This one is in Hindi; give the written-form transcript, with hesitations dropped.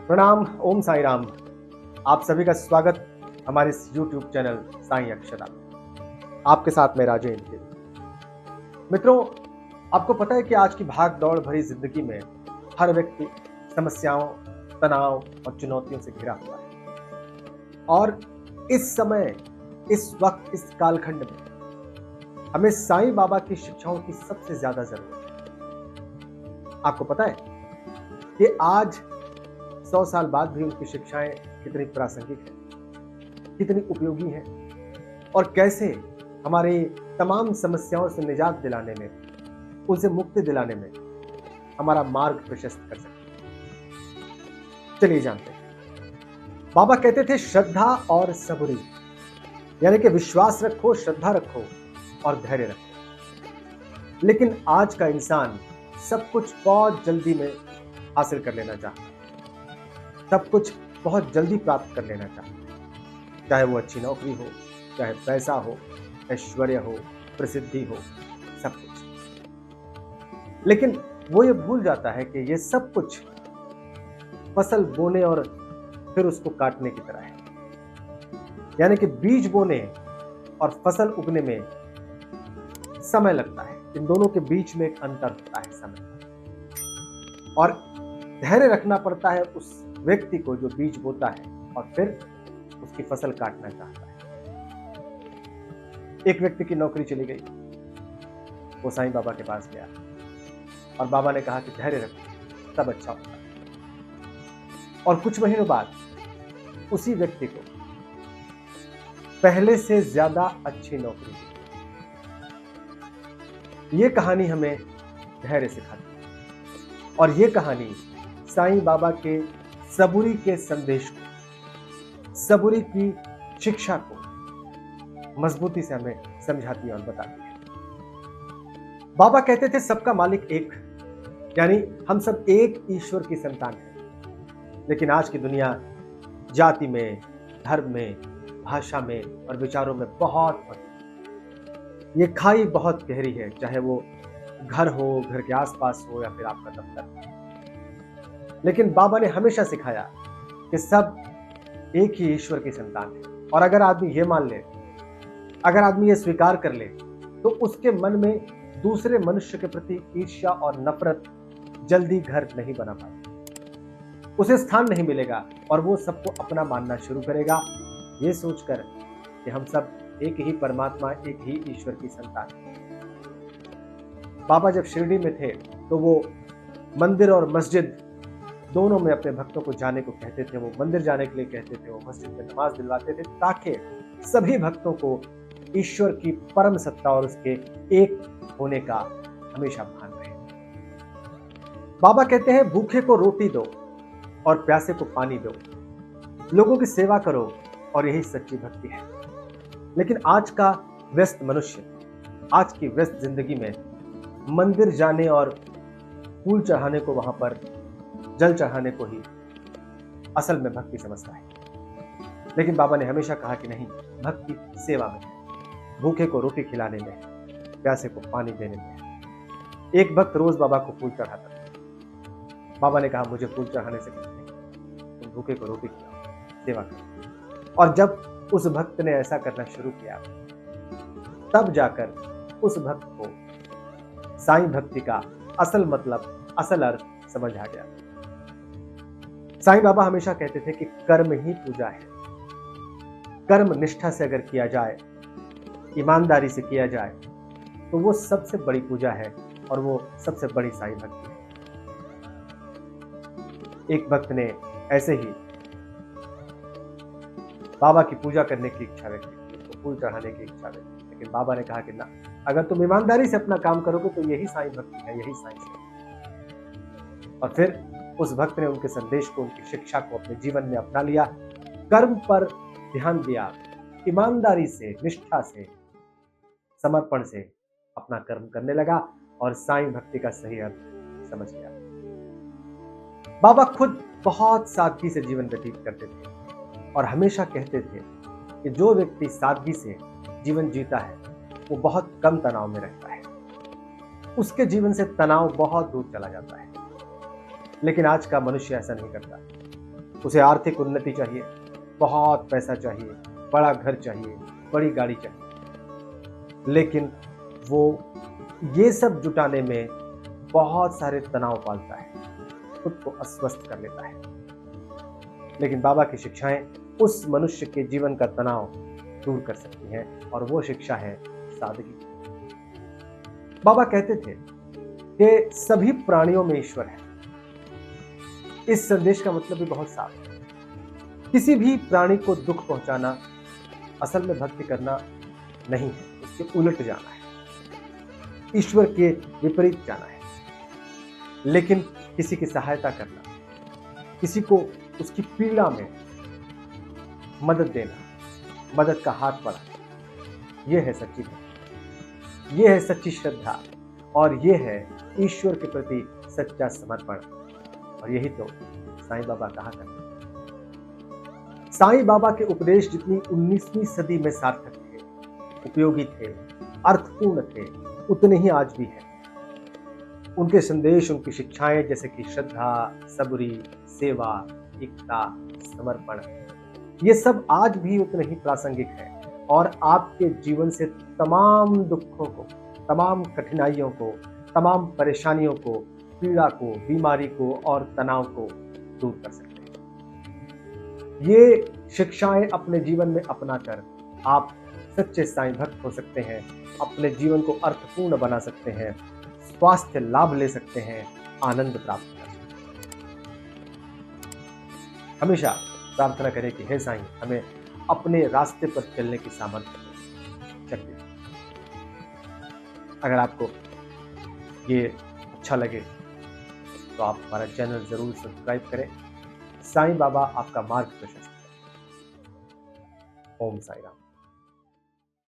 प्रणाम। ओम साई राम। आप सभी का स्वागत हमारे इस YouTube चैनल साई अक्षरा में। आपके साथ मैं राजेंद्र। मित्रों, आपको पता है कि आज की भाग दौड़ भरी जिंदगी में हर व्यक्ति समस्याओं, तनाव और चुनौतियों से घिरा हुआ है। और इस समय, इस वक्त, इस कालखंड में हमें साईं बाबा की शिक्षाओं की सबसे ज्यादा जरूरत है। आपको पता है कि आज 100 साल बाद भी उनकी शिक्षाएं कितनी प्रासंगिक हैं, कितनी उपयोगी हैं और कैसे हमारी तमाम समस्याओं से निजात दिलाने में, उनसे मुक्ति दिलाने में हमारा मार्ग प्रशस्त कर सकते हैं। चलिए जानते हैं। बाबा कहते थे श्रद्धा और सबूरी, यानी कि विश्वास रखो, श्रद्धा रखो और धैर्य रखो। लेकिन आज का इंसान सब कुछ बहुत जल्दी में हासिल कर लेना चाहता है, सब कुछ बहुत जल्दी प्राप्त कर लेना चाहता है, चाहे वो अच्छी नौकरी हो, चाहे पैसा हो, ऐश्वर्य हो, प्रसिद्धि हो, सब कुछ। लेकिन वो ये भूल जाता है कि ये सब कुछ फसल बोने और फिर उसको काटने की तरह है। यानी कि बीज बोने और फसल उगने में समय लगता है, इन दोनों के बीच में एक अंतर होता है समय। और धैर्य रखना पड़ता है उस व्यक्ति को जो बीज बोता है और फिर उसकी फसल काटना चाहता है। एक व्यक्ति की नौकरी चली गई, वो साईं बाबा के पास गया और बाबा ने कहा कि धैर्य रखो, सब अच्छा होगा। और कुछ महीनों बाद उसी व्यक्ति को पहले से ज्यादा अच्छी नौकरी दी। ये कहानी हमें धैर्य सिखाती है और ये कहानी साईं बाबा के सबूरी के संदेश को, सबूरी की शिक्षा को मजबूती से हमें समझाती है और बताती है। बाबा कहते थे सबका मालिक एक, यानी हम सब एक ईश्वर की संतान हैं। लेकिन आज की दुनिया जाति में, धर्म में, भाषा में और विचारों में बहुत फर्क। ये खाई बहुत गहरी है, चाहे वो घर हो, घर के आसपास हो या फिर आपका दफ्तर। लेकिन बाबा ने हमेशा सिखाया कि सब एक ही ईश्वर की संतान है। और अगर आदमी ये मान ले, अगर आदमी ये स्वीकार कर ले, तो उसके मन में दूसरे मनुष्य के प्रति ईर्ष्या और नफरत जल्दी घर नहीं बना पाएगी, उसे स्थान नहीं मिलेगा और वो सबको अपना मानना शुरू करेगा, ये सोचकर कि हम सब एक ही परमात्मा, एक ही ईश्वर की संतान है। बाबा जब शिरडी में थे तो वो मंदिर और मस्जिद दोनों में अपने भक्तों को जाने को कहते थे। वो मंदिर जाने के लिए कहते थे, वो मस्जिद में नमाज दिलवाते थे, ताकि सभी भक्तों को ईश्वर की परम सत्ता और उसके एक होने का हमेशा भान रहे। बाबा कहते हैं भूखे को रोटी दो और प्यासे को पानी दो, लोगों की सेवा करो और यही सच्ची भक्ति है। लेकिन आज का व्यस्त मनुष्य, आज की व्यस्त जिंदगी में मंदिर जाने और फूल चढ़ाने को, वहां पर जल चढ़ाने को ही असल में भक्ति समझता है। लेकिन बाबा ने हमेशा कहा कि नहीं, भक्ति सेवा में है, भूखे को रोटी खिलाने में, प्यासे को पानी देने में। एक भक्त रोज बाबा को फूल चढ़ाता था। बाबा ने कहा मुझे फूल चढ़ाने से कुछ नहीं, तुम भूखे को रोटी खिलाओ, सेवा करो। और जब उस भक्त ने ऐसा करना शुरू किया, तब जाकर उस भक्त को साईं भक्ति का असल मतलब, असल अर्थ समझ आ गया। साईं बाबा हमेशा कहते थे कि कर्म ही पूजा है। कर्म निष्ठा से अगर किया जाए, ईमानदारी से किया जाए, तो वो सबसे बड़ी पूजा है और वो सबसे बड़ी साईं भक्ति है। एक भक्त ने ऐसे ही बाबा की पूजा करने की इच्छा व्यक्त की, उसको फूल चढ़ाने की इच्छा व्यक्त की। लेकिन बाबा ने कहा कि ना, अगर तुम ईमानदारी से अपना काम करोगे तो यही साईं भक्ति है, यही साईं है। और फिर उस भक्त ने उनके संदेश को, उनकी शिक्षा को अपने जीवन में अपना लिया, कर्म पर ध्यान दिया, ईमानदारी से, निष्ठा से, समर्पण से अपना कर्म करने लगा और साईं भक्ति का सही अर्थ समझ गया। बाबा खुद बहुत सादगी से जीवन व्यतीत करते थे और हमेशा कहते थे कि जो व्यक्ति सादगी से जीवन जीता है वो बहुत कम तनाव में रहता है, उसके जीवन से तनाव बहुत दूर चला जाता है। लेकिन आज का मनुष्य ऐसा नहीं करता। उसे आर्थिक उन्नति चाहिए, बहुत पैसा चाहिए, बड़ा घर चाहिए, बड़ी गाड़ी चाहिए, लेकिन वो ये सब जुटाने में बहुत सारे तनाव पालता है, खुद को अस्वस्थ कर लेता है। लेकिन बाबा की शिक्षाएं उस मनुष्य के जीवन का तनाव दूर कर सकती हैं, और वो शिक्षा है सादगी। बाबा कहते थे कि सभी प्राणियों में ईश्वर है। इस संदेश का मतलब भी बहुत साफ है। किसी भी प्राणी को दुख पहुंचाना असल में भक्ति करना नहीं है, उसके उलट जाना है, ईश्वर के विपरीत जाना है। लेकिन किसी की सहायता करना, किसी को उसकी पीड़ा में मदद देना, मदद का हाथ बढ़ाना, यह है सच्ची भक्ति, यह है सच्ची श्रद्धा, और यह है ईश्वर के प्रति सच्चा समर्पण। और यही तो साईं बाबा कहा करते हैं। साईं बाबा के उपदेश जितनी 19वीं सदी में सार्थक थे, उपयोगी थे, अर्थपूर्ण थे, उतने ही आज भी हैं। उनके संदेश, उनकी शिक्षाएं जैसे कि श्रद्धा, सबूरी, सेवा, एकता, समर्पण, ये सब आज भी उतने ही प्रासंगिक हैं, और आपके जीवन से तमाम दुखों को, तमाम कठिनाइयों को, तमाम परेशानियों को, पीड़ा को, बीमारी को और तनाव को दूर कर सकते हैं। ये शिक्षाएं अपने जीवन में अपनाकर आप सच्चे साईं भक्त हो सकते हैं, अपने जीवन को अर्थपूर्ण बना सकते हैं, स्वास्थ्य लाभ ले सकते हैं, आनंद प्राप्त कर सकते हैं। हमेशा प्रार्थना करें कि हे साईं, हमें अपने रास्ते पर चलने की सामर्थ्य दें, शक्ति दें। अगर आपको ये अच्छा लगे तो आप हमारा चैनल जरूर सब्सक्राइब करें। साईं बाबा आपका मार्ग प्रशस्त करें। ओम साईं राम।